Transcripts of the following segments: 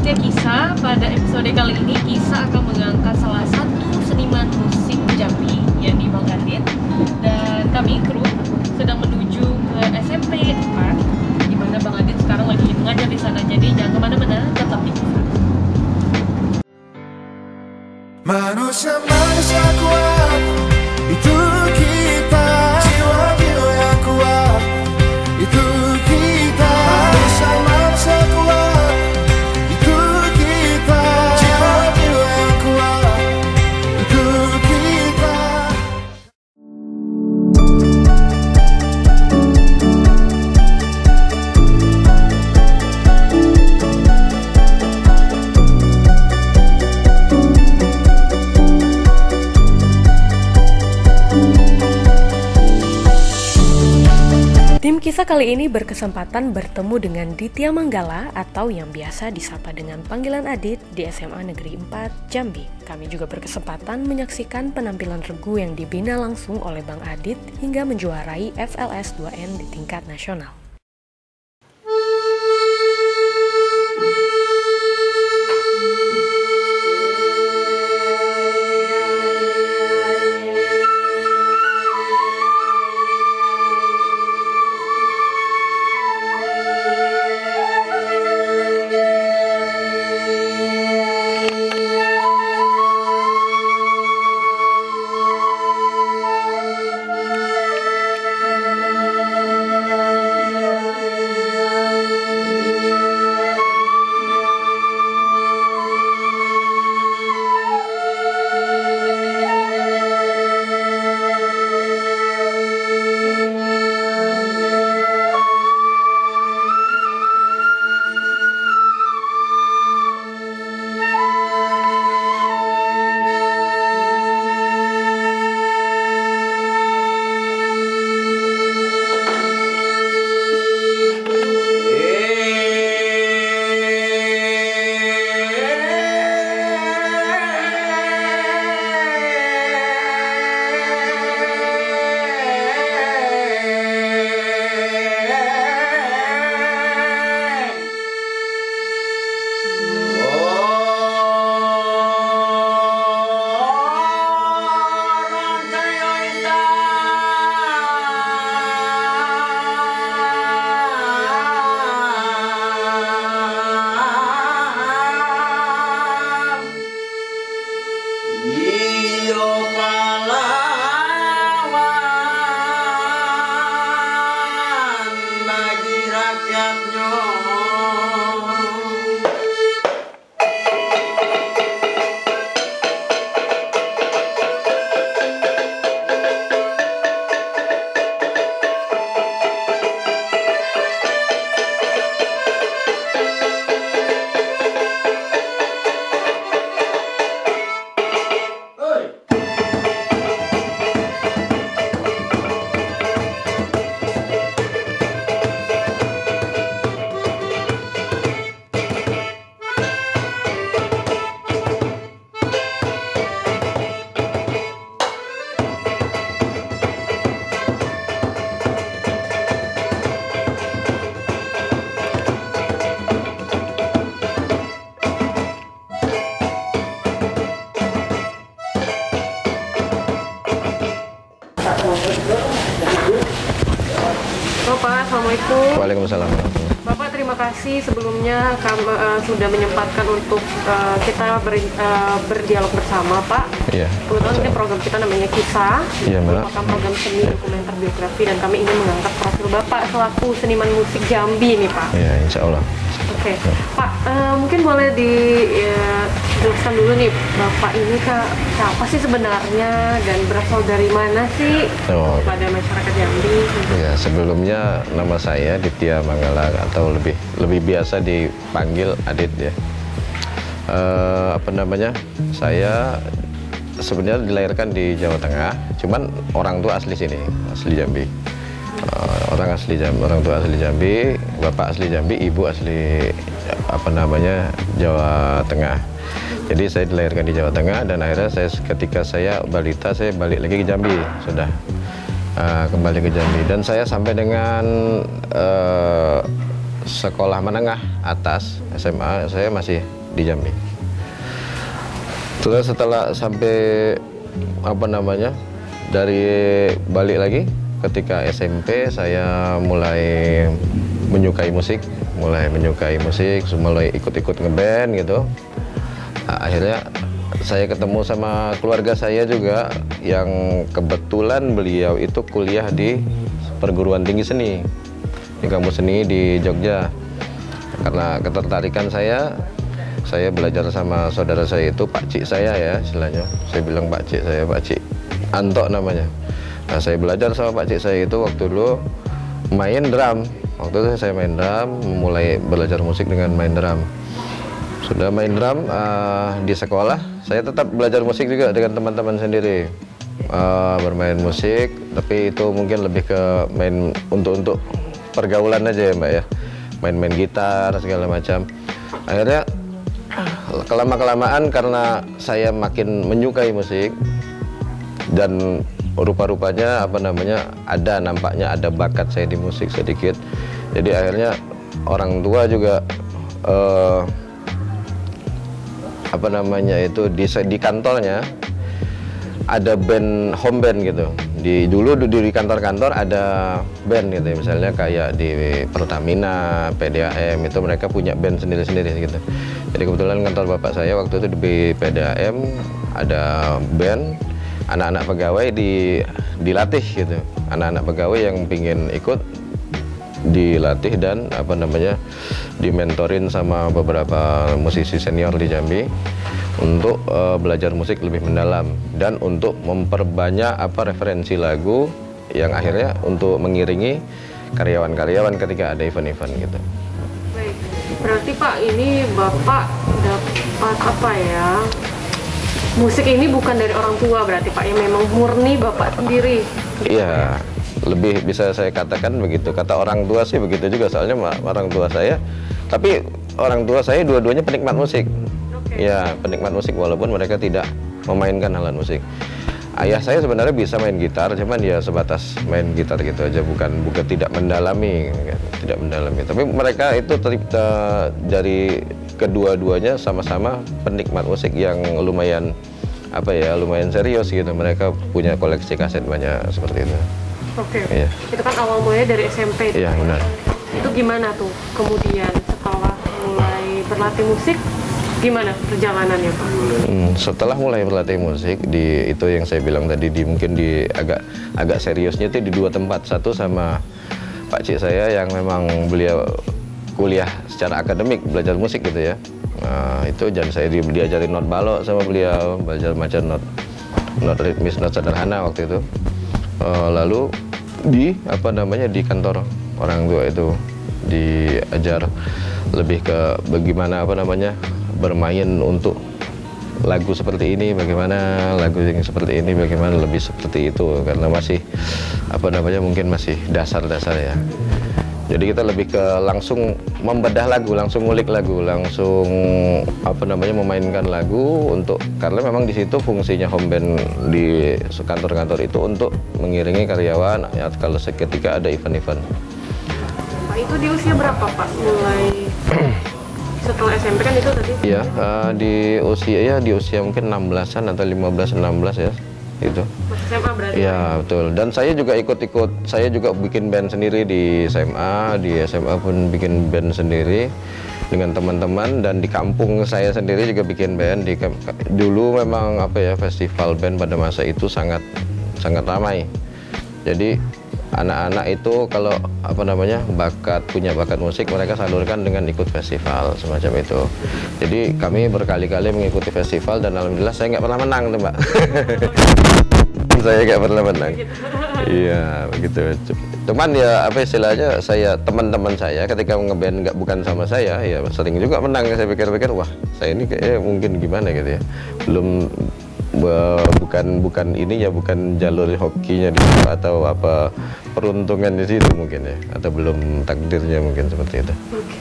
podcastnya Kisah. Pada episode kali ini Kisah akan mengangkat salah satu seniman musik Jambi yang di Bang Adit. Dan kami kru sedang menuju ke SMP 4 di mana Bang Adit sekarang lagi mengajar di sana. Jadi jangan kemana-mana, tetap di Kisah. Manusia-manusia kuat, itu kita. Jiwa-jiwa yang kuat, itu kita. Manusia-manusia kuat, itu kita. Jiwa-jiwa yang kuat, itu kita. Tim Kisah kali ini berkesempatan bertemu dengan Ditya Manggala atau yang biasa disapa dengan panggilan Adit di SMA Negeri 4 Jambi. Kami juga berkesempatan menyaksikan penampilan regu yang dibina langsung oleh Bang Adit hingga menjuarai FLS 2N di tingkat nasional. Bapak, Assalamualaikum. Waalaikumsalam. Bapak, terima kasih sebelumnya sudah menyempatkan untuk kita berdialog bersama, Pak. Iya. Kebetulan ini program kita namanya Kisah. Iya, Mbak. Merupakan program seni dokumenter biografi dan kami ingin mengangkat profil Bapak selaku seniman musik Jambi nih, Pak. Iya, insya Allah. Oke, Pak, mungkin boleh dijelaskan dulu nih, Bapak ini siapa sih sebenarnya dan berasal dari mana sih pada masyarakat Jambi? Ya, sebelumnya nama saya Ditya Manggala atau lebih biasa dipanggil Adit ya. Saya sebenarnya dilahirkan di Jawa Tengah, cuman orang tua asli sini, asli Jambi. Orang tua asli Jambi, bapak asli Jambi, ibu asli Jawa Tengah. Jadi saya dilahirkan di Jawa Tengah dan akhirnya ketika saya balita saya balik lagi ke Jambi, kembali ke Jambi dan saya sampai dengan sekolah menengah atas SMA saya masih di Jambi. Terus setelah sampai apa namanya dari balik lagi ketika SMP saya mulai menyukai musik, mulai ikut-ikut ngeband gitu. Nah, akhirnya saya ketemu sama keluarga saya juga yang kebetulan beliau itu kuliah di perguruan tinggi seni, di kampus seni di Jogja. Karena ketertarikan saya belajar sama saudara saya itu Pak Cik saya ya istilahnya. Saya bilang Pak Cik saya, Pak Cik Anto namanya. Nah, saya belajar sama Pak Cik saya itu waktu dulu main drum. Waktu itu saya main drum, mulai belajar musik dengan main drum. Sudah main drum di sekolah, saya tetap belajar musik juga dengan teman-teman sendiri. Bermain musik, tapi itu mungkin lebih ke main untuk pergaulan aja ya Mbak ya. Main-main gitar segala macam. Akhirnya kelama-kelamaan karena saya makin menyukai musik dan rupa-rupanya nampaknya ada bakat saya di musik sedikit. Jadi akhirnya orang tua juga di kantornya ada band, home band gitu. Dulu di kantor-kantor ada band gitu ya, misalnya kayak di Pertamina, PDAM itu mereka punya band sendiri-sendiri gitu. Jadi kebetulan kantor bapak saya waktu itu di PDAM ada band, anak-anak pegawai dilatih gitu. Anak-anak pegawai yang pingin ikut dilatih dan dimentorin sama beberapa musisi senior di Jambi untuk belajar musik lebih mendalam dan untuk memperbanyak referensi lagu yang akhirnya untuk mengiringi karyawan-karyawan ketika ada event-event gitu. Baik, berarti Pak ini Bapak dapat musik ini bukan dari orang tua berarti Pak, yang memang murni Bapak sendiri. Iya, lebih bisa saya katakan begitu. Kata orang tua sih begitu juga, soalnya orang tua saya, tapi orang tua saya dua-duanya penikmat musik. Ya, penikmat musik walaupun mereka tidak memainkan alat musik. Ayah saya sebenarnya bisa main gitar, cuman dia sebatas main gitar gitu aja, bukan tidak mendalami, tidak mendalami. Tapi mereka itu dari kedua-duanya sama-sama penikmat musik yang lumayan serius gitu. Mereka punya koleksi kaset banyak seperti itu. Oke. Iya. Itu kan awal mulanya dari SMP. Iya, benar. Itu gimana tuh kemudian setelah mulai berlatih musik? Gimana perjalanannya Pak? Setelah mulai berlatih musik itu yang saya bilang tadi mungkin agak seriusnya itu di dua tempat. Satu sama Pak Cik saya yang memang beliau kuliah secara akademik belajar musik gitu ya. Nah, itu saya diajarin not balok sama beliau, belajar macam not ritmis, not sederhana waktu itu. Lalu di kantor orang tua itu diajar lebih ke bagaimana bermain untuk lagu seperti ini, bagaimana lagu yang seperti ini, bagaimana lebih seperti itu, karena masih mungkin masih dasar-dasar ya. Jadi kita lebih ke langsung membedah lagu, langsung ngulik lagu, langsung memainkan lagu karena memang di situ fungsinya home band di kantor-kantor itu untuk mengiringi karyawan ya, kalau ketika ada event-event. Pak, itu di usia berapa Pak mulai setelah SMP kan itu tadi? Iya, di usia mungkin 16-an atau 15-16 ya, itu. Masih SMA berarti? Iya, betul. Dan saya juga saya juga bikin band sendiri di SMA pun bikin band sendiri dengan teman-teman, dan di kampung saya sendiri juga bikin band. Dulu memang festival band pada masa itu sangat ramai. Jadi anak-anak itu kalau punya bakat musik, mereka salurkan dengan ikut festival semacam itu. Jadi kami berkali-kali mengikuti festival dan alhamdulillah saya nggak pernah menang tuh Mbak. Saya nggak pernah menang. Iya begitu. Cuman ya istilahnya teman-teman saya ketika ngeband bukan sama saya ya sering juga menang. Saya pikir-pikir wah saya ini kayaknya mungkin gimana gitu ya, bukan jalur hokinya di situ atau peruntungan di situ mungkin ya, atau belum takdirnya mungkin seperti itu. Oke.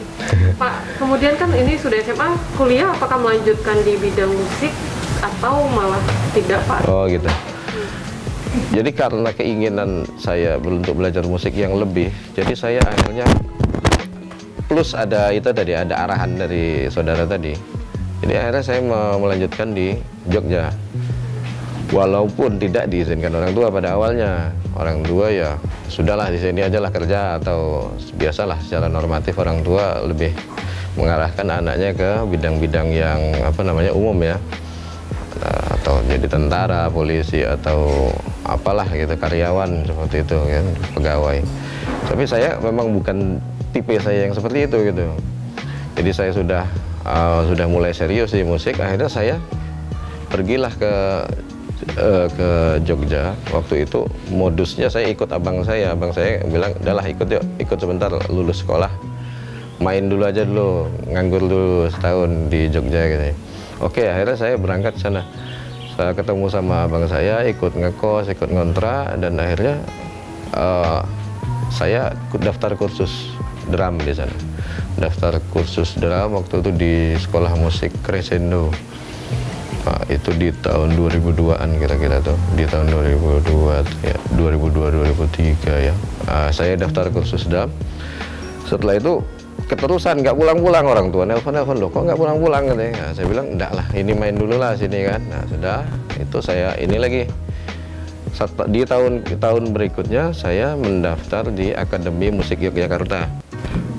Pak, kemudian kan ini sudah SMA, kuliah apakah melanjutkan di bidang musik atau malah tidak Pak? Oh gitu. Jadi karena keinginan saya untuk belajar musik yang lebih, jadi saya akhirnya plus ada itu tadi, ada arahan dari saudara tadi. Jadi akhirnya saya melanjutkan di Jogja. Walaupun tidak diizinkan orang tua pada awalnya. Orang tua ya sudahlah di sini aja lah kerja, atau biasalah secara normatif orang tua lebih mengarahkan anaknya ke bidang-bidang yang apa namanya umum ya. Atau jadi tentara, polisi, atau apalah gitu, karyawan seperti itu kan, pegawai. Tapi saya memang bukan tipe saya yang seperti itu gitu. Jadi saya sudah mulai serius di musik. Akhirnya saya pergilah ke Jogja. Waktu itu modusnya saya ikut abang saya bilang, udahlah ikut yuk, ikut sebentar, lulus sekolah main dulu aja dulu, nganggur dulu setahun di Jogja gitu. Oke, akhirnya saya berangkat ke sana. Saya ketemu sama abang saya, ikut ngekos, ikut ngontrak, dan akhirnya saya daftar kursus drum di sana. Daftar kursus drum waktu itu di sekolah musik Crescendo. Nah, itu di tahun 2002-an kira-kira tuh, di tahun 2002 ya, 2002-2003 ya. Saya daftar kursus drum. Setelah itu keterusan, nggak pulang-pulang, orang tua nelpon loh, kok nggak pulang-pulang katanya. Nah, saya bilang enggak lah, ini main dulu lah sini kan. Nah sudah, itu saya ini lagi di tahun berikutnya saya mendaftar di Akademi Musik Yogyakarta.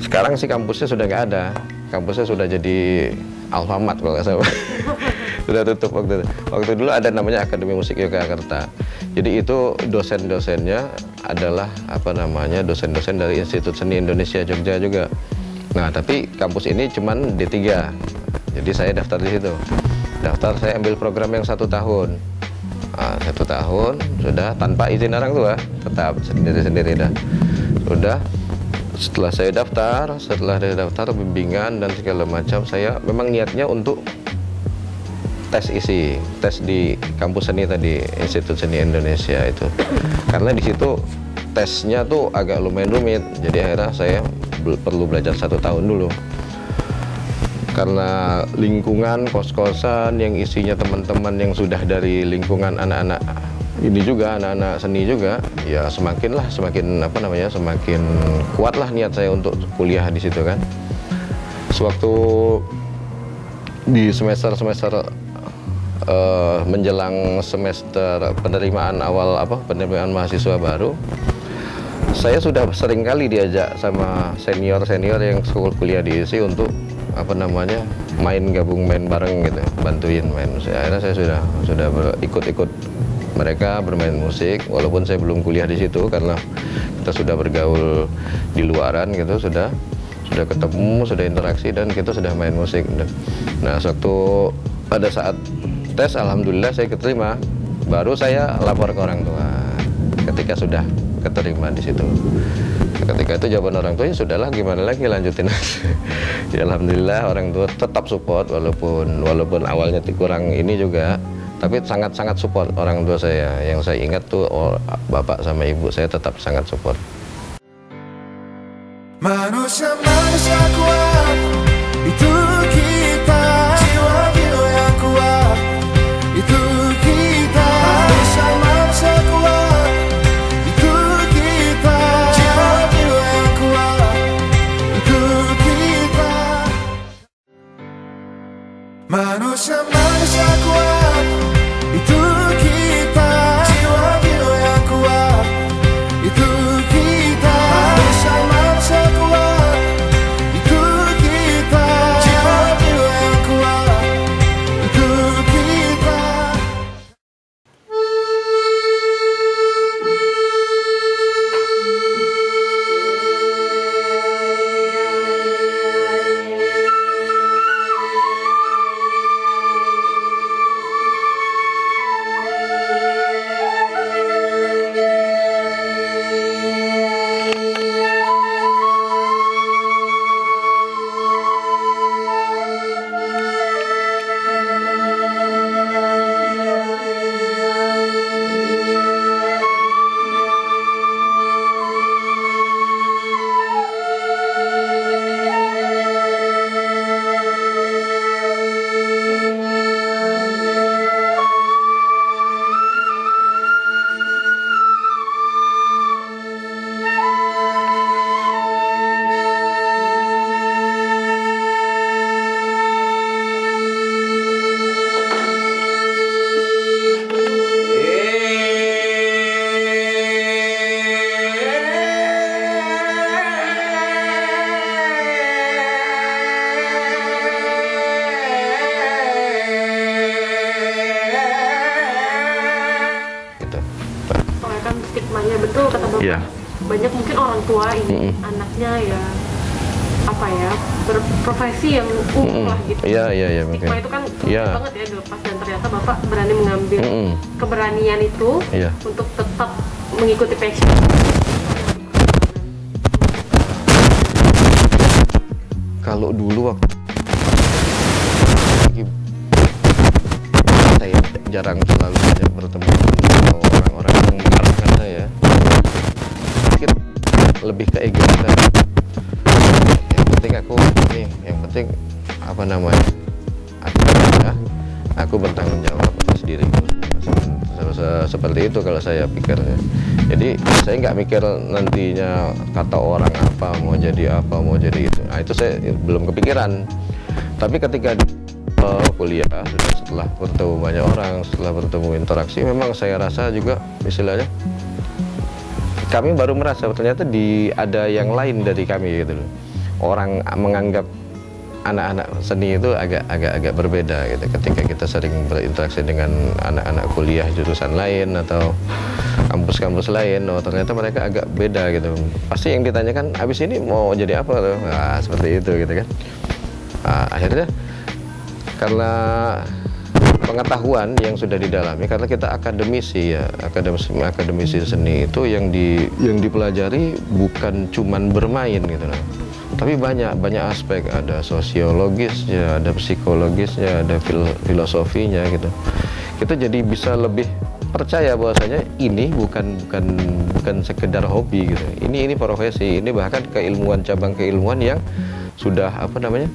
Sekarang sih kampusnya sudah nggak ada, kampusnya sudah jadi Alfamart kalau nggak salah. Sudah tutup waktu itu. Waktu dulu ada namanya Akademi Musik Yogyakarta. Jadi itu dosen-dosennya adalah apa namanya, dosen-dosen dari Institut Seni Indonesia Jogja juga. Nah tapi kampus ini cuman D3. Jadi saya daftar di situ. Daftar, saya ambil program yang 1 tahun. Nah, 1 tahun sudah tanpa izin orang tua, tetap sendiri-sendiri dah. Sudah. Setelah saya daftar bimbingan dan segala macam, saya memang niatnya untuk tes di kampus seni tadi, Institut Seni Indonesia itu. Karena di situ tesnya tuh agak lumayan rumit, jadi akhirnya saya perlu belajar 1 tahun dulu. Karena lingkungan kos-kosan yang isinya teman-teman yang sudah dari lingkungan anak-anak ini juga, anak-anak seni juga, ya semakin apa namanya, semakin kuatlah niat saya untuk kuliah di situ kan. Sewaktu di semester menjelang semester penerimaan penerimaan mahasiswa baru, saya sudah sering kali diajak sama senior yang kuliah di ISI untuk apa namanya, gabung main bareng gitu, bantuin main. Akhirnya saya sudah ikut mereka bermain musik, walaupun saya belum kuliah di situ karena kita sudah bergaul di luaran gitu, sudah ketemu, sudah interaksi, dan kita sudah main musik. Nah, pada saat tes, alhamdulillah saya keterima. Baru saya lapor ke orang tua ketika sudah keterima di situ. Ketika itu jawaban orang tua, ya sudahlah, gimana lagi, lanjutin aja. Ya alhamdulillah orang tua tetap support, walaupun awalnya kurang ini juga, tapi sangat support orang tua saya. Yang saya ingat tuh bapak sama ibu saya tetap sangat support. Manusia kuat, itu kita. Jiwa yang kuat, itu kita. Manusia kuat, itu kita. Jiwa yang kuat, itu kita. Manusia kuat, itu kita. Jiwa yang kuat, itu kita. Manusia kuat, itu kita. Jiwa yang kuat, itu kita. Iya. Banyak mungkin orang tua ini anaknya ya apa ya, berprofesi yang umum lah gitu. Iya, Stigma itu kan Iya. banget ya dilepas, dan ternyata Bapak berani mengambil keberanian itu untuk tetap mengikuti passion. Kalau dulu waktu saya jarang selalu banyak bertemu dengan orang-orang yang mengarahkan saya, mungkin lebih ke ego saya. Yang penting aku nih, yang penting apa namanya, aku bertanggung jawab atas diriku. Seperti itu kalau saya pikirnya. Jadi saya nggak mikir nantinya kata orang apa, mau jadi itu. Nah, itu saya belum kepikiran. Tapi ketika kuliah, setelah bertemu banyak orang, setelah bertemu interaksi, memang saya rasa juga istilahnya kami baru merasa ternyata ada yang lain dari kami gitu loh. Orang menganggap anak-anak seni itu agak berbeda gitu ketika kita sering berinteraksi dengan anak-anak kuliah jurusan lain atau kampus-kampus lain. Oh, ternyata mereka agak beda gitu. Pasti yang ditanyakan, abis ini mau jadi apa tuh? Nah, seperti itu gitu kan. Nah, akhirnya karena pengetahuan yang sudah didalami, karena kita akademisi ya, akademisi seni itu yang dipelajari bukan cuman bermain gitu loh. Tapi banyak aspek, ada sosiologisnya, ada psikologisnya, ada filosofinya gitu. Kita jadi bisa lebih percaya bahwasanya ini bukan sekedar hobi gitu. Ini profesi, ini bahkan keilmuan, cabang keilmuan yang sudah apa namanya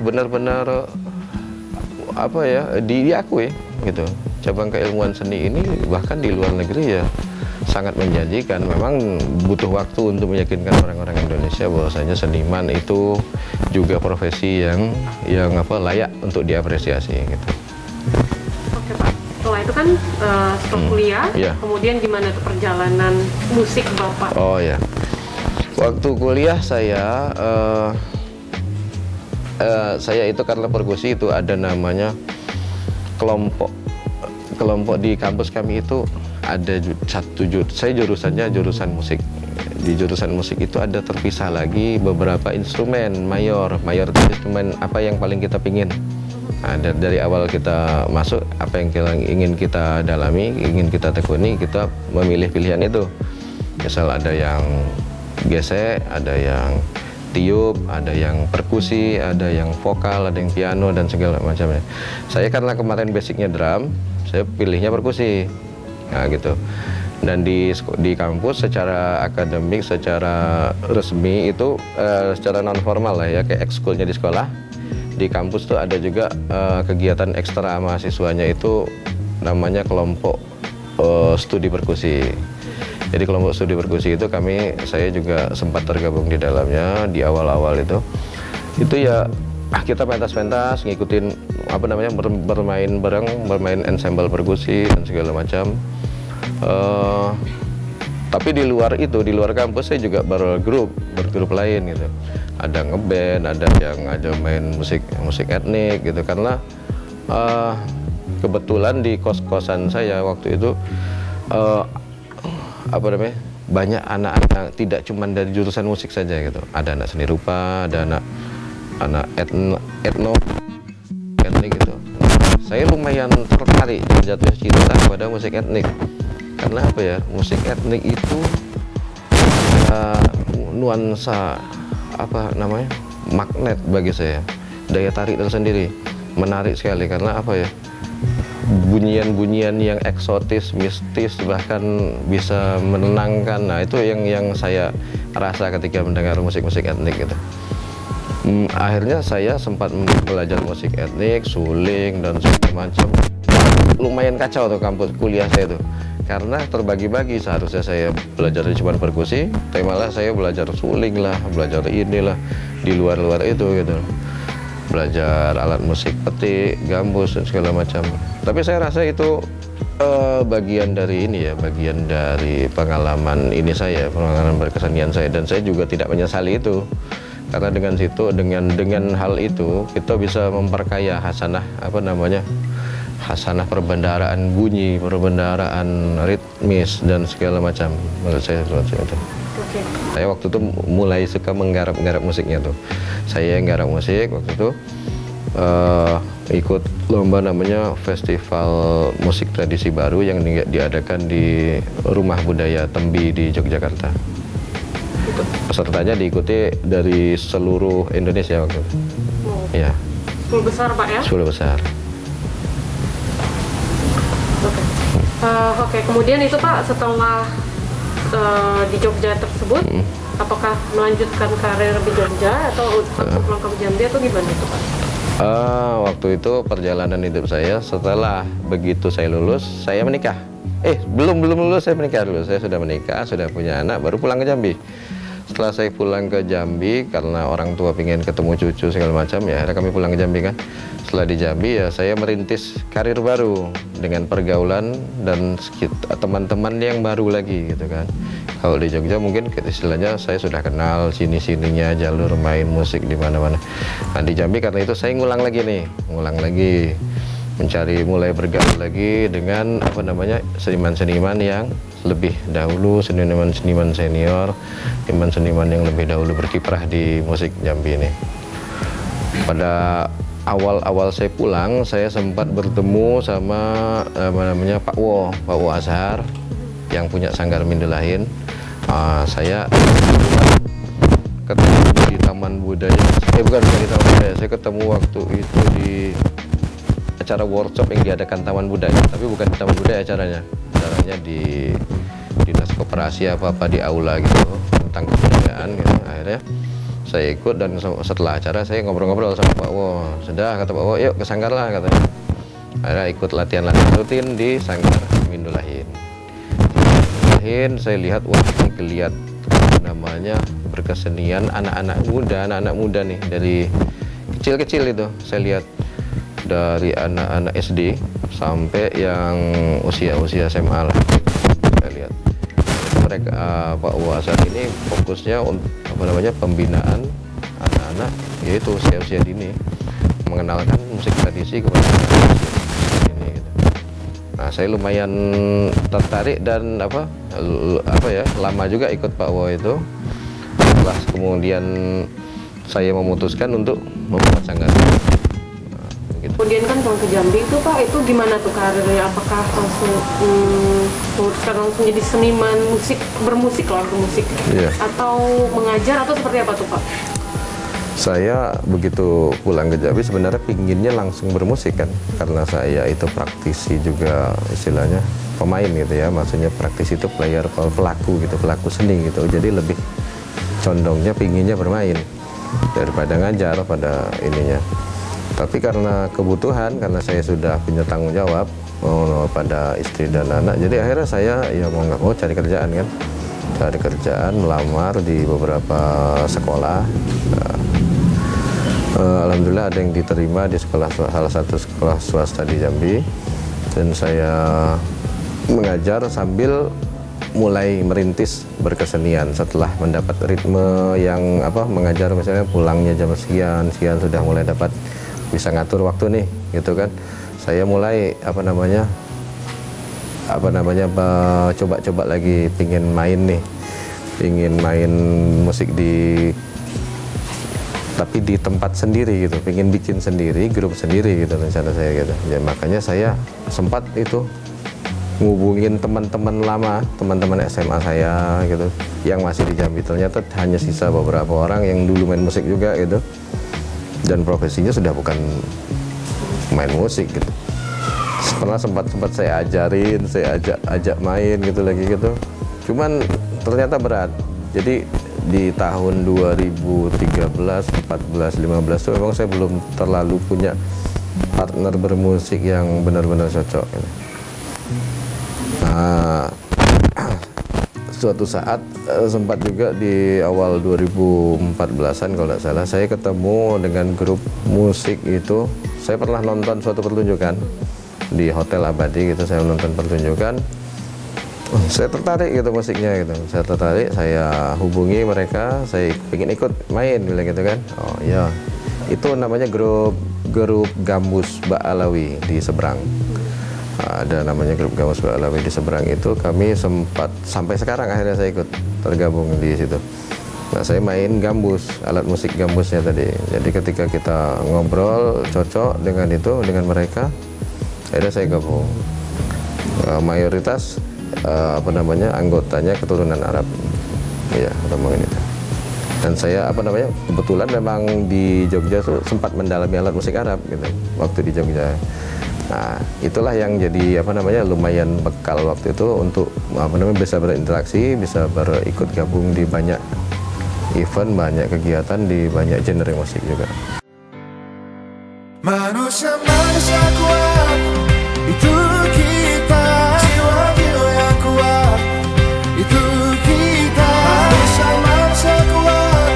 benar-benar apa ya diakui gitu. Cabang keilmuan seni ini bahkan di luar negeri ya sangat menjanjikan. Memang butuh waktu untuk meyakinkan orang-orang Indonesia bahwasanya seniman itu juga profesi yang layak untuk diapresiasi gitu. Oke Pak, setelah itu kan setelah kuliah, kemudian gimana tuh perjalanan musik Bapak? Oh ya, waktu kuliah saya itu karena perkusi itu ada namanya kelompok di kampus kami itu ada saya jurusannya jurusan musik. Di jurusan musik itu ada terpisah lagi beberapa instrumen mayor instrumen apa yang paling kita pingin. Nah, dari awal kita masuk, apa yang ingin kita dalami, ingin kita tekuni, kita memilih pilihan itu. Misal ada yang gesek, ada yang tiup, ada yang perkusi, ada yang vokal, ada yang piano dan segala macamnya. Saya karena kemarin basicnya drum, saya pilihnya perkusi. Nah gitu. Dan di kampus secara akademik, secara resmi itu secara non formal lah ya, kayak ekskulnya di sekolah. Di kampus tuh ada juga kegiatan ekstra mahasiswanya itu namanya kelompok studi perkusi. Jadi kelompok studi perkusi itu saya juga sempat tergabung di dalamnya di awal-awal itu. Itu ya kita pentas-pentas ngikutin apa namanya bermain bareng, bermain ensemble perkusi dan segala macam. Tapi di luar itu, di luar kampus saya juga bergrup lain gitu. Ada ngeband, ada yang main musik etnik gitu. Karena kebetulan di kos-kosan saya waktu itu apa namanya, banyak anak-anak tidak cuma dari jurusan musik saja gitu. Ada anak seni rupa, ada anak etnik gitu. Saya lumayan tertarik dan jatuh cinta pada musik etnik. Karena apa ya, musik etnik itu nuansa apa namanya, magnet bagi saya, daya tarik tersendiri, menarik sekali. Karena apa ya, bunyian-bunyian yang eksotis, mistis, bahkan bisa menenangkan. Nah itu yang saya rasa ketika mendengar musik-musik etnik gitu. Akhirnya saya sempat belajar musik etnik, suling dan segala macam. Lumayan kacau tuh kampus kuliah saya tuh. Karena terbagi-bagi, seharusnya saya belajar cuma perkusi, tapi malah saya belajar suling lah, belajar inilah di luar-luar itu gitu. Belajar alat musik petik, gambus dan segala macam. Tapi saya rasa itu bagian dari ini ya, bagian dari pengalaman ini saya, pengalaman berkesenian saya, dan saya juga tidak menyesali itu. Karena dengan situ, dengan hal itu kita bisa memperkaya hasanah apa namanya, khasanah perbendaharaan bunyi, perbendaharaan ritmis dan segala macam. Menurut saya seperti itu. Saya waktu itu mulai suka menggarap musiknya tuh. Saya yang garap musik waktu itu ikut lomba namanya Festival Musik Tradisi Baru yang diadakan di Rumah Budaya Tembi di Yogyakarta. Pesertanya diikuti dari seluruh Indonesia waktu itu. Ya. 10 besar Pak ya? 10 besar. Oke, kemudian itu Pak setelah di Jogja tersebut, apakah melanjutkan karir di Jogja atau pulang ke Jambi atau gimana itu Pak? Waktu itu perjalanan hidup saya setelah begitu saya lulus, saya menikah. Belum lulus saya menikah dulu. Saya sudah menikah, sudah punya anak, baru pulang ke Jambi. Setelah saya pulang ke Jambi, karena orang tua pengen ketemu cucu segala macam, ya akhirnya kami pulang ke Jambi kan. Setelah di Jambi ya saya merintis karir baru dengan pergaulan dan teman-teman yang baru lagi gitu kan. Kalau di Jogja mungkin istilahnya saya sudah kenal sini-sininya jalur main musik di mana-mana. Nah di Jambi karena itu saya ngulang lagi, mulai bergaul lagi dengan seniman-seniman yang lebih dahulu, seniman-seniman senior, seniman-seniman yang lebih dahulu berkiprah di musik Jambi ini. Pada awal saya pulang, saya sempat bertemu sama Pak Wo Azhar yang punya Sanggar Mindulahin. Saya ketemu di Taman Budaya, bukan di Taman Budaya, saya ketemu waktu itu di acara workshop yang diadakan Taman Budaya, tapi bukan di Taman Budaya acaranya di Dinas Koperasi apa di aula gitu tentang kebudayaan gitu. Akhirnya saya ikut dan setelah acara saya ngobrol-ngobrol sama Pak Wo. Sudah kata Pak Wo, yuk ke Sanggar lah katanya. Akhirnya ikut latihan rutin di Sanggar Mindulahin. Saya lihat ini geliat namanya berkesenian anak-anak muda nih dari kecil-kecil itu. Saya lihat dari anak-anak SD sampai yang usia SMA lah. Saya lihat mereka Pak Wazar ini fokusnya untuk pembinaan anak-anak, yaitu usia dini, mengenalkan musik tradisi kepada ini gitu. Nah saya lumayan tertarik dan lama juga ikut Pak Wo itu. Setelah kemudian saya memutuskan untuk membuat sanggar. Kemudian kan pulang ke Jambi itu Pak, itu gimana tuh karirnya? Apakah langsung jadi seniman bermusik atau mengajar atau seperti apa tuh Pak? Saya begitu pulang ke Jambi sebenarnya pinginnya langsung bermusik kan, karena saya itu praktisi juga istilahnya pemain gitu ya, maksudnya praktisi itu pelaku seni gitu, jadi lebih condongnya pinginnya bermain daripada ngajar pada ininya. Tapi karena kebutuhan, karena saya sudah punya tanggung jawab pada istri dan anak, jadi akhirnya saya ya mau nggak mau cari kerjaan, melamar di beberapa sekolah. Alhamdulillah ada yang diterima di salah satu sekolah swasta di Jambi, dan saya mengajar sambil mulai merintis berkesenian setelah mendapat ritme yang mengajar misalnya pulangnya jam sekian sudah mulai dapat bisa ngatur waktu nih gitu kan. Saya mulai coba lagi pingin main musik tapi di tempat sendiri gitu, pingin bikin sendiri, grup sendiri gitu rencana saya gitu. Ya makanya saya sempat itu ngubungin teman-teman lama, teman-teman SMA saya gitu yang masih di Jambi. Ternyata hanya sisa beberapa orang yang dulu main musik juga gitu, dan profesinya sudah bukan main musik gitu. Setelah sempat saya ajarin, saya ajak main gitu lagi gitu, cuman ternyata berat. Jadi di tahun 2013, 14, 15 itu memang saya belum terlalu punya partner bermusik yang benar-benar cocok gitu. Nah, suatu saat sempat juga di awal 2014-an kalau tidak salah, saya ketemu dengan grup musik itu. Saya pernah nonton suatu pertunjukan di Hotel Abadi gitu, saya nonton pertunjukan. Saya tertarik gitu musiknya gitu. Saya hubungi mereka, saya ingin ikut main gitu kan. Oh iya, itu namanya grup Gambus Mbak Alawi di seberang. ada namanya grup Gambus Ba'alawi di seberang itu, kami sempat sampai sekarang akhirnya saya ikut tergabung di situ. Nah, saya main gambus, alat musik gambusnya tadi. Jadi ketika kita ngobrol cocok dengan itu, dengan mereka, akhirnya saya gabung. Mayoritas anggotanya keturunan Arab, ya ngomongin itu. Dan saya kebetulan memang di Jogja tuh sempat mendalami alat musik Arab gitu waktu di Jogja. Nah, itulah yang jadi lumayan bekal waktu itu untuk bisa berinteraksi, bisa ikut gabung di banyak event, banyak kegiatan di banyak genre musik juga. Manusia kuat, itu kita. Jiwa yang kuat, itu kita. Manusia kuat,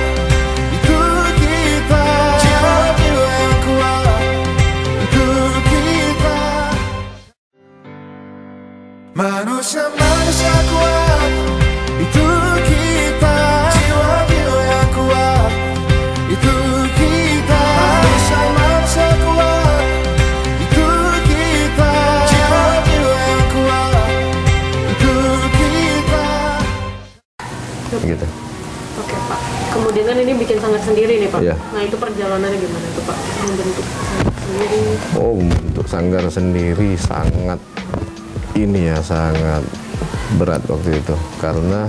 itu kita. Jiwa yang kuat, itu kita. Manusia kuat, itu kita. Jiwa yang kuat, itu kita. Manusia kuat, itu kita. Jiwa yang kuat, itu kita. Gitu. Oke Pak, kemudian kan ini bikin sanggar sendiri nih Pak. Iya. Nah itu perjalanannya gimana tuh Pak? Membentuk sanggar sendiri. Oh, untuk sanggar sendiri sangat sangat berat waktu itu, karena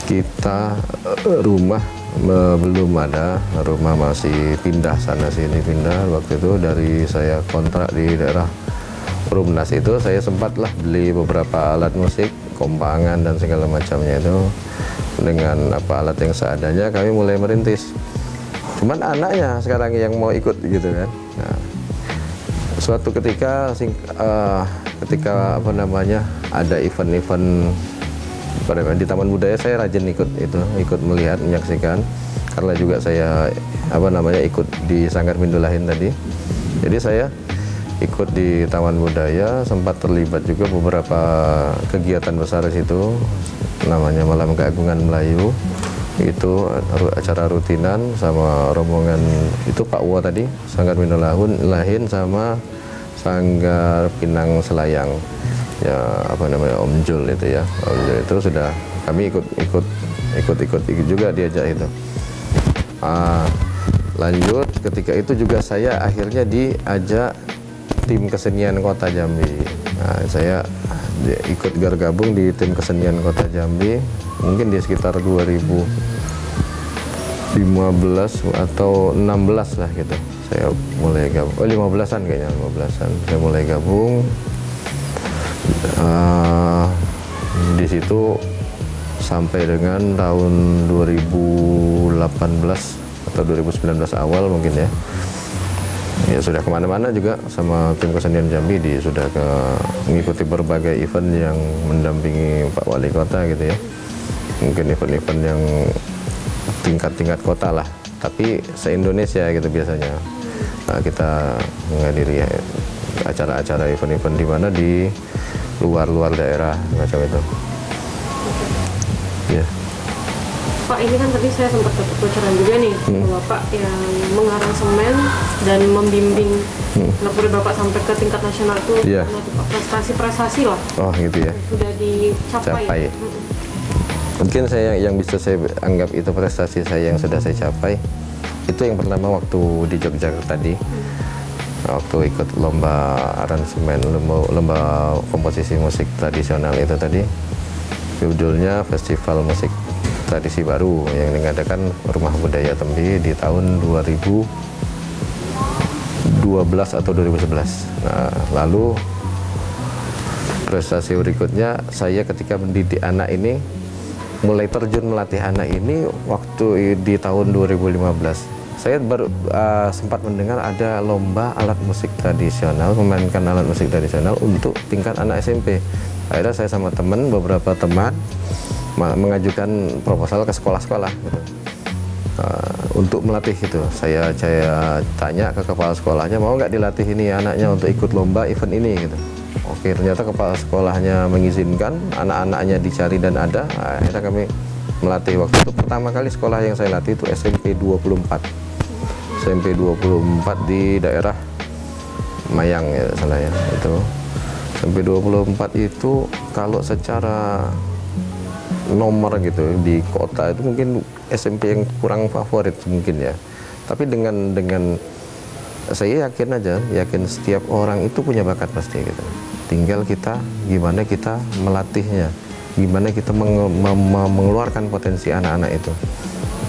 kita rumah belum ada, rumah masih pindah sana sini waktu itu. Dari saya kontrak di daerah Perumnas itu, saya sempatlah beli beberapa alat musik, kompangan dan segala macamnya itu. Dengan alat yang seadanya kami mulai merintis. Cuman anaknya sekarang yang mau ikut gitu kan. Nah, suatu ketika ada event-event di Taman Budaya, saya rajin ikut melihat, menyaksikan, karena juga saya ikut di Sanggar Mindulahin tadi. Jadi saya ikut di Taman Budaya, sempat terlibat juga beberapa kegiatan besar di situ, namanya Malam Keagungan Melayu. Itu acara rutinan sama rombongan itu Pak Wo tadi, Sanggar Mindulahin sama Sanggar Pinang Selayang, ya Om Jul itu ya. Om Jul itu sudah kami ikut juga diajak itu. Lanjut ketika itu juga saya akhirnya diajak tim kesenian Kota Jambi. Nah, saya ikut bergabung di tim kesenian Kota Jambi mungkin di sekitar 2015 atau 16 lah gitu. Saya mulai gabung, 15-an kayaknya, 15-an. Saya mulai gabung. Di situ sampai dengan tahun 2018 atau 2019 awal mungkin ya. Ya sudah kemana-mana juga sama tim kesenian Jambi, sudah mengikuti berbagai event yang mendampingi Pak Wali Kota gitu ya. Mungkin event-event yang tingkat kota lah, tapi se-Indonesia gitu biasanya. Nah, kita menghadiri acara-acara event-event di mana di luar daerah macam itu. Ya. Pak, ini kan tadi saya sempat dapat bocoran juga nih, Bapak yang mengaransemen dan membimbing Lapor Bapak sampai ke tingkat nasional itu, prestasi-prestasi lah. Oh gitu ya. Sudah dicapai. Mungkin yang bisa saya anggap itu prestasi saya yang sudah saya capai. Itu yang pertama waktu di Jogja tadi, waktu ikut lomba aransemen, lomba komposisi musik tradisional itu tadi, judulnya Festival Musik Tradisi Baru yang diadakan Rumah Budaya Tembi di tahun 2012 atau 2011. Nah, lalu prestasi berikutnya saya ketika mendidik anak ini, mulai terjun melatih anak ini waktu di tahun 2015. Saya baru sempat mendengar ada lomba alat musik tradisional, memainkan alat musik tradisional untuk tingkat anak SMP. Akhirnya saya sama beberapa teman mengajukan proposal ke sekolah-sekolah gitu. Untuk melatih itu. Saya tanya ke kepala sekolahnya, mau nggak dilatih ini anaknya untuk ikut lomba event ini gitu. Oke, ternyata kepala sekolahnya mengizinkan, anak-anaknya dicari dan ada. Akhirnya kami melatih. Waktu itu pertama kali sekolah yang saya latih itu SMP 24. SMP 24 di daerah Mayang ya, salah ya. Itu SMP 24 itu kalau secara nomor gitu di kota itu mungkin SMP yang kurang favorit mungkin ya. Tapi dengan saya yakin setiap orang itu punya bakat pasti gitu. Tinggal kita gimana kita melatihnya, gimana kita mengeluarkan potensi anak-anak itu.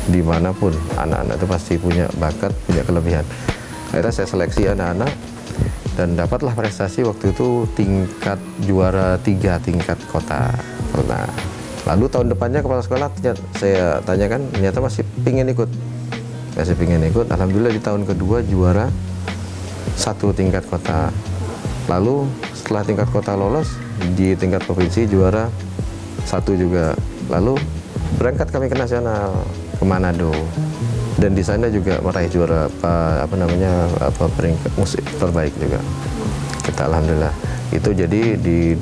Dimanapun anak-anak itu pasti punya bakat, punya kelebihan. Akhirnya saya seleksi anak-anak dan dapatlah prestasi waktu itu tingkat juara 3 tingkat kota. Nah, lalu tahun depannya kepala sekolah saya tanyakan, ternyata masih pingin ikut. Alhamdulillah di tahun kedua juara 1 tingkat kota. Lalu setelah tingkat kota lolos, di tingkat provinsi juara 1 juga. Lalu berangkat kami ke nasional ke Manado. Dan di sana juga meraih juara peringkat musik terbaik juga. Kita alhamdulillah. Itu jadi di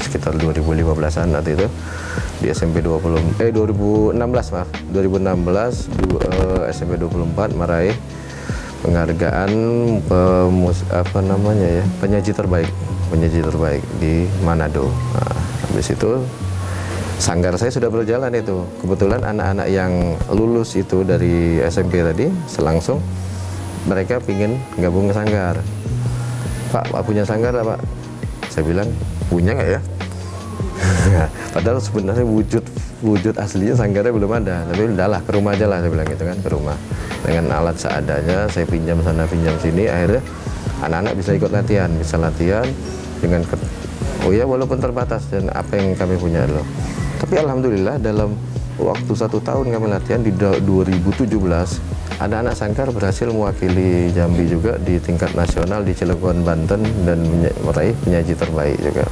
sekitar 2015-an nanti itu di SMP 2016 SMP 24 meraih penghargaan penyaji terbaik di Manado. Nah, habis itu sanggar saya sudah berjalan itu. Kebetulan anak-anak yang lulus itu dari SMP tadi, selangsung mereka pingin gabung ke sanggar. Pak punya sanggar lah Pak? Saya bilang, punya nggak ya? Padahal sebenarnya wujud aslinya sanggarnya belum ada. Tapi udahlah, ke rumah aja lah, saya bilang gitu kan, ke rumah. Dengan alat seadanya, saya pinjam sana, pinjam sini, akhirnya anak-anak bisa ikut latihan, dengan walaupun terbatas dan apa yang kami punya loh. Tapi alhamdulillah dalam waktu 1 tahun kami latihan di 2017 ada anak sanggar berhasil mewakili Jambi juga di tingkat nasional di Cilegon, Banten dan meraih penyaji terbaik juga.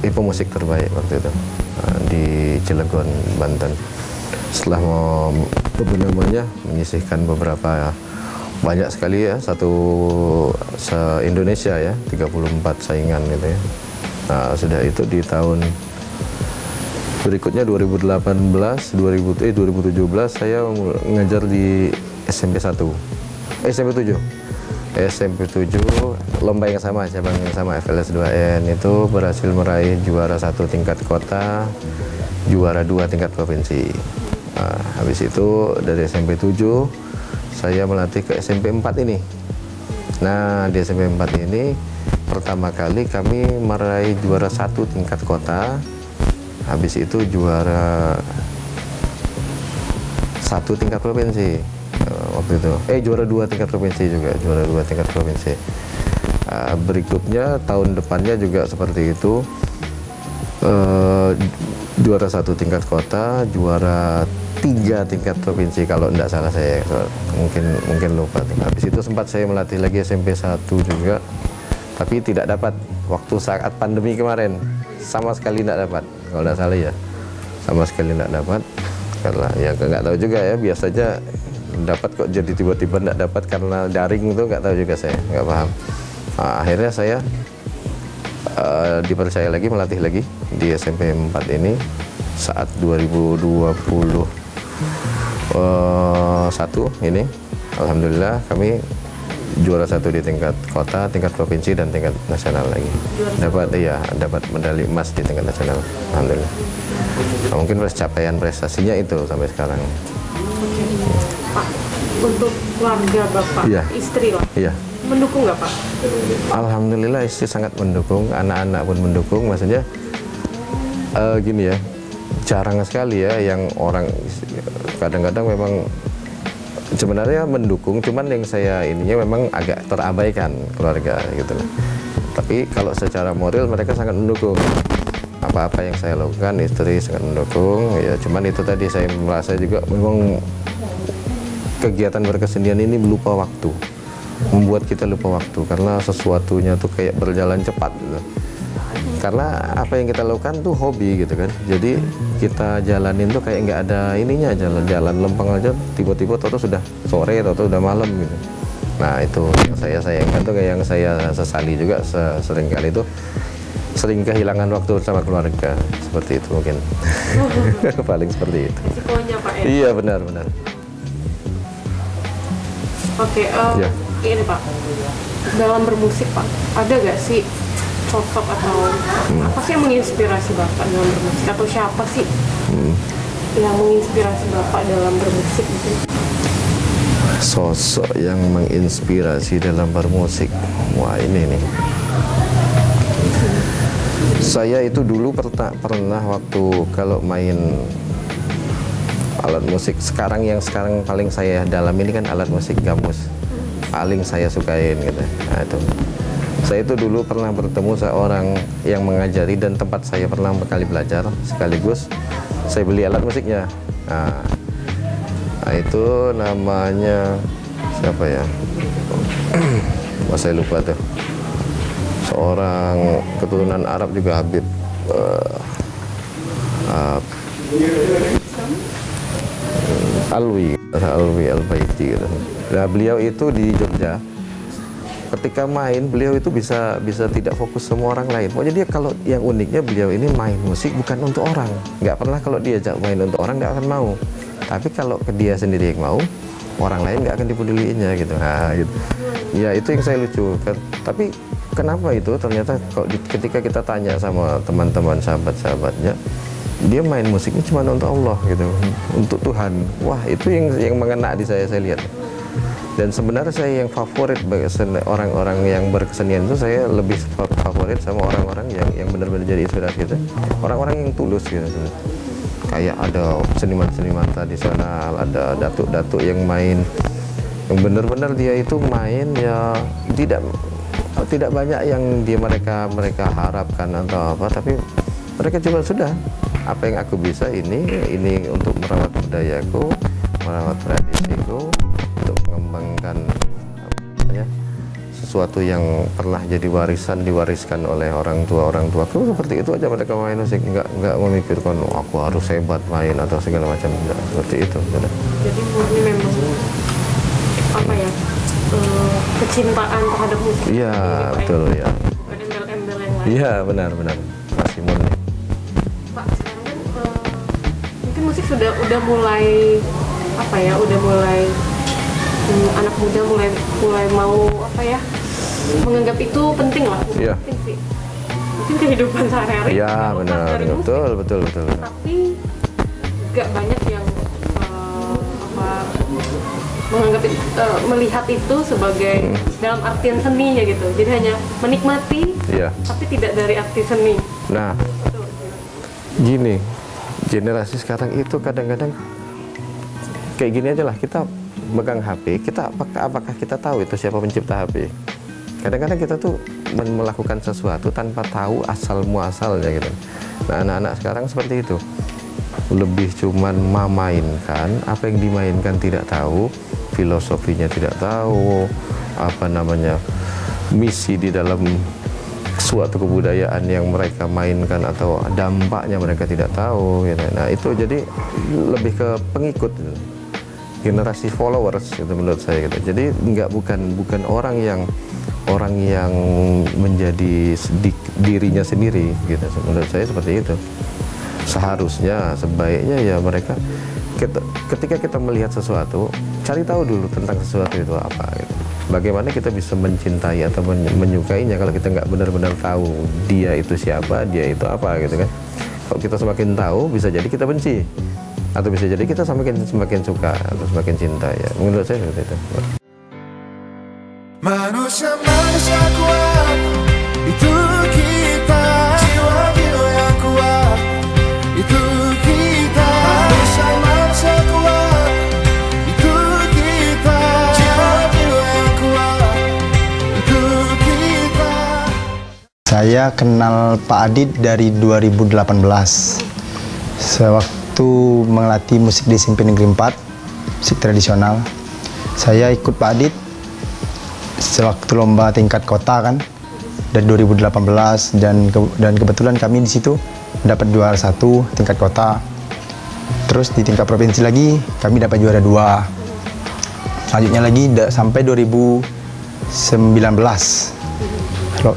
Pemusik terbaik waktu itu di Cilegon, Banten. Setelah menyisihkan beberapa banyak sekali ya, se-Indonesia ya, 34 saingan gitu ya. Nah, sudah itu di tahun berikutnya 2017 saya ngajar di SMP 7 lomba yang sama, cabang yang sama FLS 2N itu berhasil meraih juara 1 tingkat kota, juara 2 tingkat provinsi. Nah, habis itu dari SMP 7 saya melatih ke SMP 4 ini. Nah, di SMP 4 ini pertama kali kami meraih juara 1 tingkat kota. Habis itu juara 1 tingkat provinsi waktu itu. Juara 2 tingkat provinsi juga, juara 2 tingkat provinsi. Berikutnya tahun depannya juga seperti itu. Juara 1 tingkat kota, juara 3 tingkat provinsi kalau tidak salah saya, mungkin lupa. Habis itu sempat saya melatih lagi SMP 1 juga, tapi tidak dapat waktu saat pandemi kemarin, sama sekali tidak dapat. Kalau tidak salah ya, sama sekali tidak dapat. Karena ya nggak tahu juga ya, biasanya dapat kok jadi tiba-tiba tidak dapat karena daring itu, nggak tahu juga saya, nggak paham. Nah, akhirnya saya dipercaya lagi melatih lagi di SMP 4 ini saat 2021 ini. Alhamdulillah kami juara 1 di tingkat kota, tingkat provinsi dan tingkat nasional lagi. Dapat medali emas di tingkat nasional. Alhamdulillah. Nah, mungkin capaian prestasinya itu sampai sekarang. Pak, untuk keluarga Bapak, istri lah, mendukung nggak Pak? Alhamdulillah istri sangat mendukung, anak-anak pun mendukung. Maksudnya gini ya, jarang sekali ya yang orang, kadang-kadang memang sebenarnya mendukung, cuman yang saya ininya memang agak terabaikan keluarga gitu loh. Tapi kalau secara moral mereka sangat mendukung. Apa-apa yang saya lakukan istri sangat mendukung. Ya cuman itu tadi saya merasa juga memang kegiatan berkesenian ini lupa waktu, membuat kita lupa waktu karena sesuatunya tuh kayak berjalan cepat gitu. Karena apa yang kita lakukan tuh hobi gitu kan, jadi kita jalanin tuh kayak nggak ada ininya, jalan lempeng aja, tiba-tiba toto sudah sore, toto udah malam gitu. Nah itu yang saya sayangkan tuh, kayak yang saya sesali juga sering kali itu, sering kehilangan waktu sama keluarga, seperti itu mungkin. Paling seperti itu. Resikonya Pak ya? Iya benar-benar. Oke, ini Pak, dalam bermusik Pak, ada gak sih sosok atau apa sih yang menginspirasi Bapak dalam bermusik, atau siapa sih yang menginspirasi Bapak dalam bermusik gitu? Sosok yang menginspirasi dalam bermusik, wah ini nih. Saya itu dulu pernah waktu kalau main alat musik, yang sekarang paling saya dalam ini kan alat musik gambus, paling saya sukain gitu. Nah, itu saya itu dulu pernah bertemu seorang yang mengajari, dan tempat saya pernah berkali belajar sekaligus saya beli alat musiknya. Nah, itu namanya siapa ya? Saya lupa tuh. Seorang keturunan Arab juga, Habib Alwi Al-Baiti gitu. Nah, beliau itu di Jogja. Ketika main, beliau itu bisa tidak fokus sama orang lain. Pokoknya dia, kalau yang uniknya, beliau ini main musik bukan untuk orang. Nggak pernah kalau diajak main untuk orang nggak akan mau. Tapi kalau ke dia sendiri yang mau, orang lain nggak akan dipeduliinnya gitu. Nah, gitu. Ya itu yang saya lucu. Tapi kenapa itu? Ternyata ketika kita tanya sama teman-teman, sahabat-sahabatnya, dia main musiknya cuma untuk Allah gitu, untuk Tuhan. Wah, itu yang mengena di saya lihat. Dan sebenarnya saya yang favorit orang-orang yang berkesenian itu, saya lebih favorit sama orang-orang yang benar-benar jadi inspirasi gitu. Orang-orang yang tulus gitu. Kayak ada seniman-seniman tradisional, ada datuk-datuk yang main, yang benar-benar dia itu main ya tidak banyak yang mereka harapkan atau apa, tapi mereka cuma sudah, apa yang aku bisa ini untuk merawat budayaku, merawat tradisiku, untuk mengembangkan sesuatu yang pernah jadi diwariskan oleh orang tuaku. Seperti itu aja mereka main musik, nggak memikirkan aku harus hebat main atau segala macam. Seperti itu. Jadi murni memang apa ya, kecintaan terhadap musik. Iya, betul ya. Bukan embel-embel yang lain. Iya, benar. Masih murni. Pak, sekarang kan mungkin musik udah mulai apa ya, anak muda mulai mau apa ya, menganggap itu penting lah. Iya. Penting sih. Mungkin kehidupan sehari-hari. Iya, benar. Betul. Tapi nggak banyak yang menganggap melihat itu sebagai dalam artian seninya gitu. Jadi hanya menikmati, tapi tidak dari arti seni. Nah, gini, generasi sekarang itu kadang-kadang kayak gini aja lah. Kita megang HP, apakah kita tahu itu siapa pencipta HP? Kadang-kadang kita tuh melakukan sesuatu tanpa tahu asal muasalnya gitu. Nah, anak-anak sekarang seperti itu, lebih cuman memainkan, apa yang dimainkan tidak tahu, filosofinya tidak tahu, misi di dalam suatu kebudayaan yang mereka mainkan atau dampaknya mereka tidak tahu gitu. Nah, itu jadi lebih ke pengikut gitu. Generasi followers gitu menurut saya gitu. Jadi bukan orang yang menjadi dirinya sendiri gitu. Menurut saya seperti itu. Sebaiknya ya mereka ketika kita melihat sesuatu, cari tahu dulu tentang sesuatu itu apa gitu. Bagaimana kita bisa mencintai atau menyukainya kalau kita nggak benar-benar tahu dia itu siapa, dia itu apa gitu kan. Kalau kita semakin tahu, bisa jadi kita benci, atau bisa jadi kita semakin suka atau semakin cinta ya. Menurut saya seperti itu. Manusia kuat, itu kita. Jiwa yang kuat, itu kita. Manusia kuat, itu kita. Jiwa yang kuat, itu kita. Saya kenal Pak Adit dari 2018. Sewaktu melatih musik di SMP Negeri 4, musik tradisional. Saya ikut Pak Adit sewaktu lomba tingkat kota kan, dari 2018, dan kebetulan kami di situ dapat juara 1 tingkat kota. Terus di tingkat provinsi lagi kami dapat juara 2. Selanjutnya lagi sampai 2019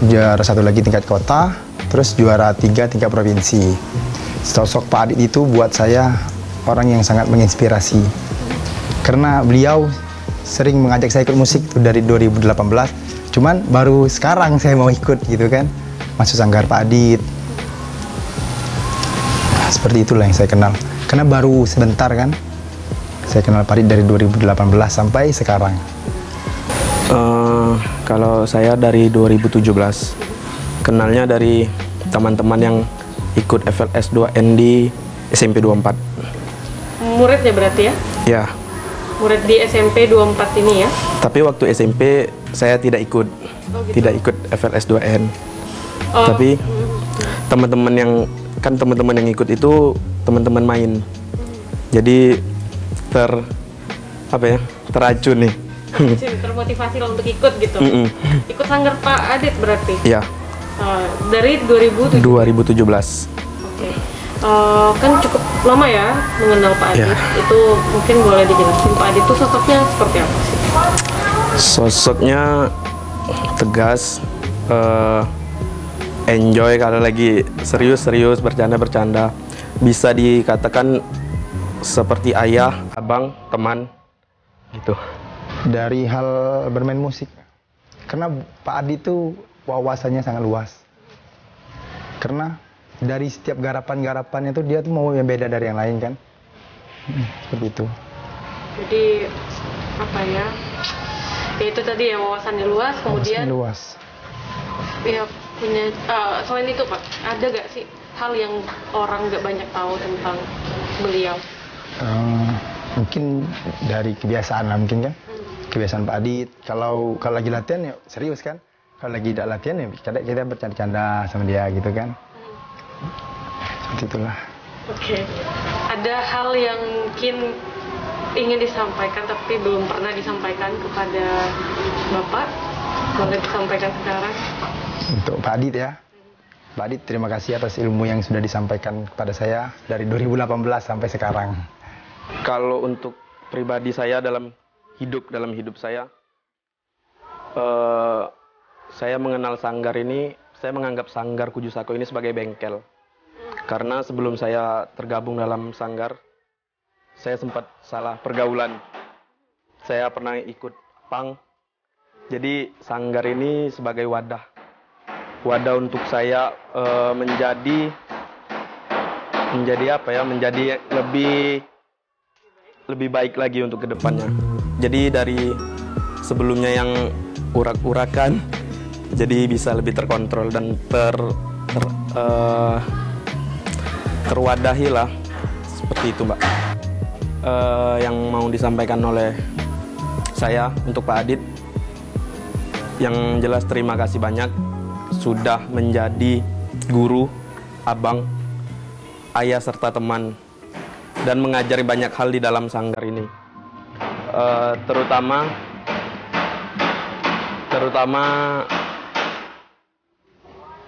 juara 1 lagi tingkat kota, terus juara 3 tingkat provinsi. Sosok Pak Adit itu buat saya orang yang sangat menginspirasi, karena beliau sering mengajak saya ikut musik tuh dari 2018. Cuman baru sekarang saya mau ikut gitu kan. masuk sanggar Pak Adit. Nah, seperti itulah yang saya kenal. Karena baru sebentar kan, saya kenal Pak Adit dari 2018 sampai sekarang. Kalau saya dari 2017, kenalnya dari teman-teman yang ikut FLS 2N di SMP 24. Muridnya berarti ya? Ya, Murid di SMP 24 ini ya? tapi waktu SMP saya tidak ikut, tidak ikut FLS 2N. Tapi teman-teman yang ikut itu teman-teman main. Jadi teracun nih. Termotivasi lah untuk ikut gitu. Ikut sanggar Pak Adit berarti? Ya. Dari 2017. Oke. Kan cukup lama ya mengenal Pak Adit. Ya. Itu mungkin boleh dijelasin Pak Adit itu sosoknya seperti apa sih? Sosoknya tegas, enjoy kalau lagi serius-serius, bercanda-bercanda. Bisa dikatakan seperti ayah, abang, teman gitu. Dari hal bermain musik, karena Pak Adit itu wawasannya sangat luas. Karena dari setiap garapan-garapannya itu dia tuh mau yang beda dari yang lain kan. Seperti itu. Jadi apa ya? Ya itu tadi ya, wawasannya luas, kemudian Wawasannya luas. ya punya selain itu Pak, ada gak sih hal yang orang gak banyak tahu tentang beliau? Mungkin dari kebiasaan lah mungkin kan. Kebiasaan Pak Adit, kalau lagi latihan ya serius kan. Kalau lagi tidak latihan ya kadang kita bercanda-canda sama dia gitu kan. Seperti itulah. Oke. Ada hal yang mungkin ingin disampaikan tapi belum pernah disampaikan kepada Bapak, boleh disampaikan sekarang? Untuk Pak Adit ya. Pak Adit, terima kasih atas ilmu yang sudah disampaikan kepada saya dari 2018 sampai sekarang. Kalau untuk pribadi saya dalam hidup saya mengenal sanggar ini, saya menganggap sanggar Kujusako ini sebagai bengkel. Karena sebelum saya tergabung dalam sanggar, saya sempat salah pergaulan. Saya pernah ikut punk. Jadi sanggar ini sebagai wadah untuk saya menjadi lebih baik lagi untuk kedepannya. Jadi dari sebelumnya yang urak-urakan, jadi bisa lebih terkontrol dan terwadahi lah, seperti itu Mbak. Yang mau disampaikan oleh saya untuk Pak Adit, yang jelas terima kasih banyak sudah menjadi guru, abang, ayah serta teman, dan mengajari banyak hal di dalam sanggar ini. Terutama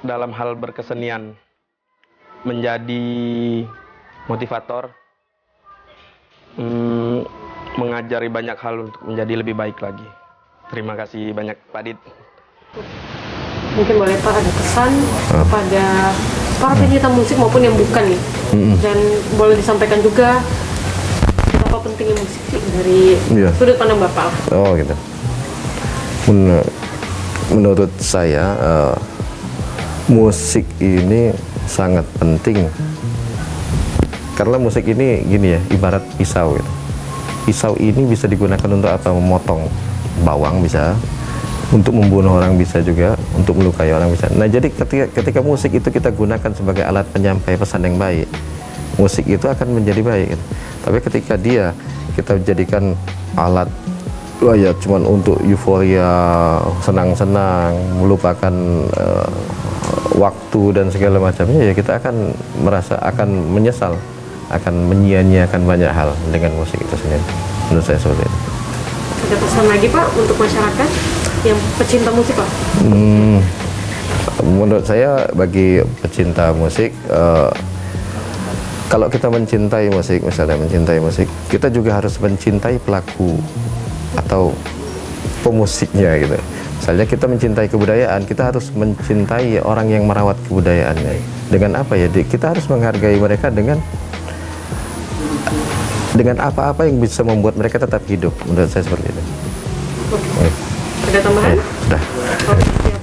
dalam hal berkesenian, menjadi motivator, mengajari banyak hal untuk menjadi lebih baik lagi. Terima kasih banyak Pak Adit. Mungkin boleh Pak ada pesan kepada para pencinta musik maupun yang bukan nih, dan boleh disampaikan juga betapa pentingnya musik sih dari sudut pandang Bapak. Oh gitu. Menurut saya musik ini sangat penting, karena musik ini gini ya, ibarat pisau gitu. Pisau ini bisa digunakan untuk apa? Memotong bawang bisa, untuk membunuh orang bisa juga, untuk melukai orang bisa. Nah jadi ketika musik itu kita gunakan sebagai alat penyampai pesan yang baik, musik itu akan menjadi baik gitu. Tapi ketika kita jadikan alat ya cuman untuk euforia, senang-senang, melupakan waktu dan segala macamnya, ya kita akan merasa akan menyesal, akan menyia-nyiakan banyak hal dengan musik itu sendiri. Menurut saya seperti itu. Ada pesan lagi Pak untuk masyarakat yang pecinta musik Pak? Menurut saya bagi pecinta musik, kalau kita mencintai musik, misalnya mencintai musik, kita juga harus mencintai pelaku atau pemusiknya gitu. Misalnya kita mencintai kebudayaan, kita harus mencintai orang yang merawat kebudayaannya. Dengan apa ya? Kita harus menghargai mereka dengan apa-apa yang bisa membuat mereka tetap hidup. Menurut saya seperti itu. Oke. Ada tambahan? Sudah. Oke, siap.